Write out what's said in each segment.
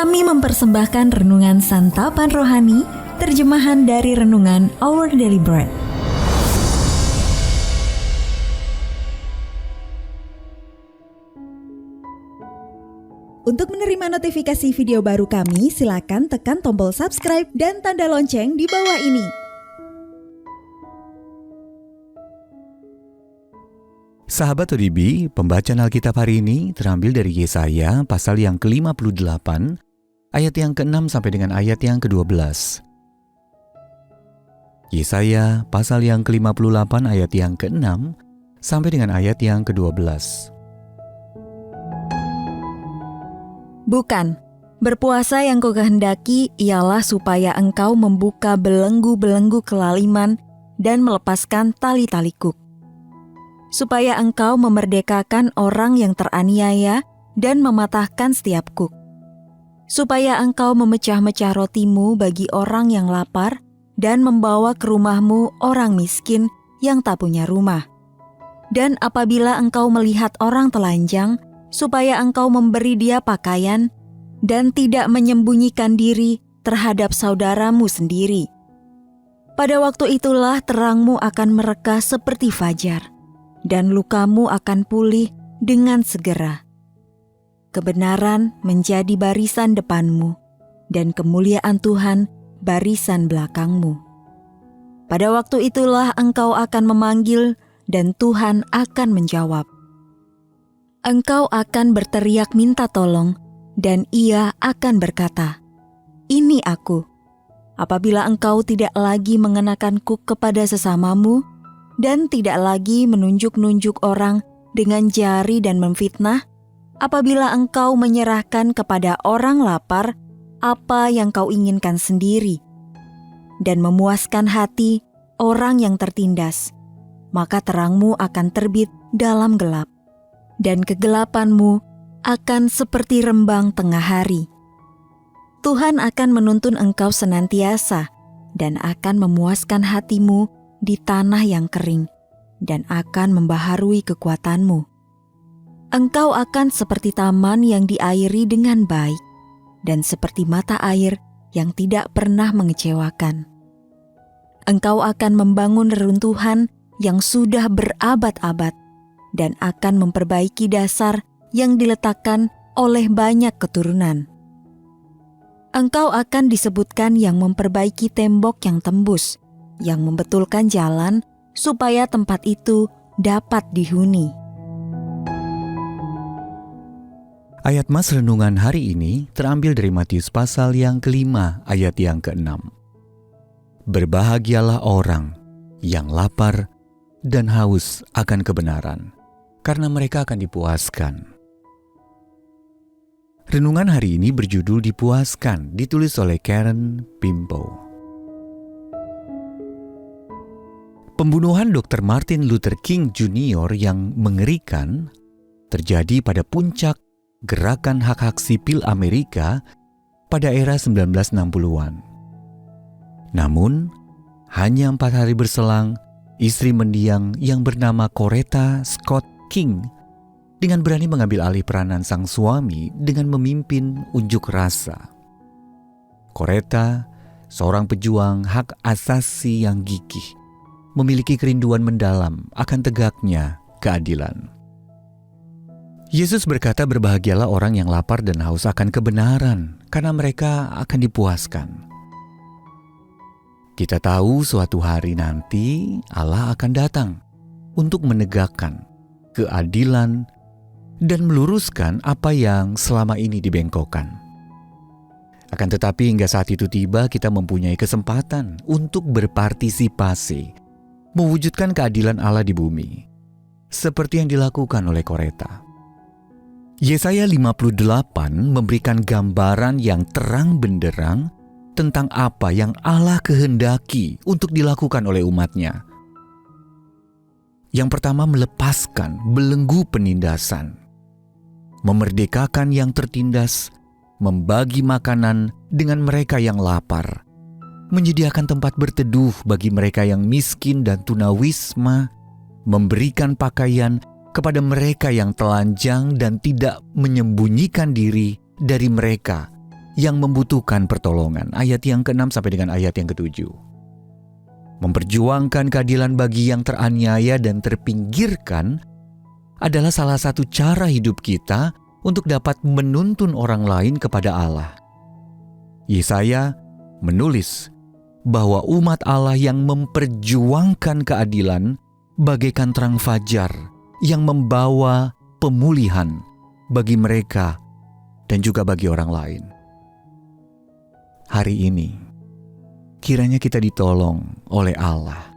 Kami mempersembahkan renungan santapan rohani, terjemahan dari renungan Our Daily Bread. Untuk menerima notifikasi video baru kami, silakan tekan tombol subscribe dan tanda lonceng di bawah ini. Sahabat ODB, pembacaan Alkitab hari ini terambil dari Yesaya pasal yang ke-58, ayat yang ke-6 sampai dengan ayat yang ke-12. Yesaya pasal yang ke-58 ayat yang ke-6 sampai dengan ayat yang ke-12. Bukan, berpuasa yang kau kehendaki ialah supaya engkau membuka belenggu-belenggu kelaliman dan melepaskan tali-tali kuk. Supaya engkau memerdekakan orang yang teraniaya dan mematahkan setiap kuk. Supaya engkau memecah-mecah rotimu bagi orang yang lapar dan membawa ke rumahmu orang miskin yang tak punya rumah. Dan apabila engkau melihat orang telanjang, supaya engkau memberi dia pakaian dan tidak menyembunyikan diri terhadap saudaramu sendiri. Pada waktu itulah terangmu akan mereka seperti fajar, dan lukamu akan pulih dengan segera. Kebenaran menjadi barisan depanmu, dan kemuliaan Tuhan barisan belakangmu. Pada waktu itulah engkau akan memanggil, dan Tuhan akan menjawab. Engkau akan berteriak minta tolong, dan Ia akan berkata, "Ini aku." Apabila engkau tidak lagi mengenakan kuk kepada sesamamu, dan tidak lagi menunjuk-nunjuk orang dengan jari dan memfitnah, apabila engkau menyerahkan kepada orang lapar apa yang kau inginkan sendiri, dan memuaskan hati orang yang tertindas, maka terangmu akan terbit dalam gelap, dan kegelapanmu akan seperti rembang tengah hari. Tuhan akan menuntun engkau senantiasa, dan akan memuaskan hatimu di tanah yang kering, dan akan membaharui kekuatanmu. Engkau akan seperti taman yang diairi dengan baik, dan seperti mata air yang tidak pernah mengecewakan. Engkau akan membangun reruntuhan yang sudah berabad-abad, dan akan memperbaiki dasar yang diletakkan oleh banyak keturunan. Engkau akan disebutkan yang memperbaiki tembok yang tembus, yang membetulkan jalan supaya tempat itu dapat dihuni. Ayat mas renungan hari ini terambil dari Matius pasal yang ke-5 ayat yang ke-6. Berbahagialah orang yang lapar dan haus akan kebenaran, karena mereka akan dipuaskan. Renungan hari ini berjudul Dipuaskan, ditulis oleh Karen Pimpo. Pembunuhan Dr. Martin Luther King Jr. yang mengerikan terjadi pada puncak gerakan hak-hak sipil Amerika pada era 1960-an. Namun, hanya 4 hari berselang, istri mendiang yang bernama Coretta Scott King dengan berani mengambil alih peranan sang suami dengan memimpin unjuk rasa. Coretta, seorang pejuang hak asasi yang gigih, memiliki kerinduan mendalam akan tegaknya keadilan. Yesus berkata, berbahagialah orang yang lapar dan haus akan kebenaran, karena mereka akan dipuaskan. Kita tahu suatu hari nanti Allah akan datang untuk menegakkan keadilan dan meluruskan apa yang selama ini dibengkokkan. Akan tetapi hingga saat itu tiba, kita mempunyai kesempatan untuk berpartisipasi mewujudkan keadilan Allah di bumi, seperti yang dilakukan oleh Coretta. Yesaya 58 memberikan gambaran yang terang benderang tentang apa yang Allah kehendaki untuk dilakukan oleh umatnya. Yang pertama, melepaskan belenggu penindasan, memerdekakan yang tertindas, membagi makanan dengan mereka yang lapar, menyediakan tempat berteduh bagi mereka yang miskin dan tunawisma, memberikan pakaian kepada mereka yang telanjang dan tidak menyembunyikan diri dari mereka yang membutuhkan pertolongan. Ayat yang ke-6 sampai dengan ayat yang ke-7. Memperjuangkan keadilan bagi yang teraniaya dan terpinggirkan adalah salah satu cara hidup kita untuk dapat menuntun orang lain kepada Allah. Yesaya menulis bahwa umat Allah yang memperjuangkan keadilan bagaikan terang fajar yang membawa pemulihan bagi mereka dan juga bagi orang lain. Hari ini, kiranya kita ditolong oleh Allah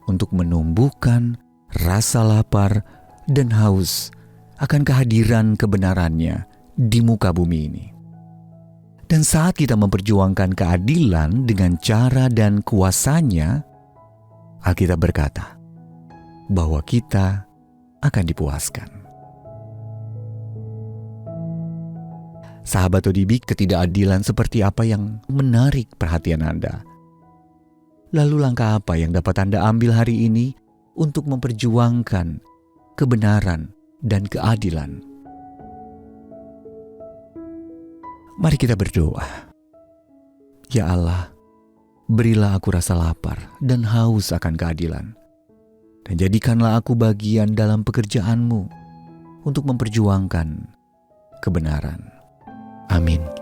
untuk menumbuhkan rasa lapar dan haus akan kehadiran kebenarannya di muka bumi ini. Dan saat kita memperjuangkan keadilan dengan cara dan kuasanya, Alkitab berkata bahwa kita akan dipuaskan. Sahabat ODB, ketidakadilan seperti apa yang menarik perhatian Anda? Lalu langkah apa yang dapat Anda ambil hari ini untuk memperjuangkan kebenaran dan keadilan? Mari kita berdoa. Ya Allah, berilah aku rasa lapar dan haus akan keadilan. Dan jadikanlah aku bagian dalam pekerjaan-Mu untuk memperjuangkan kebenaran. Amin.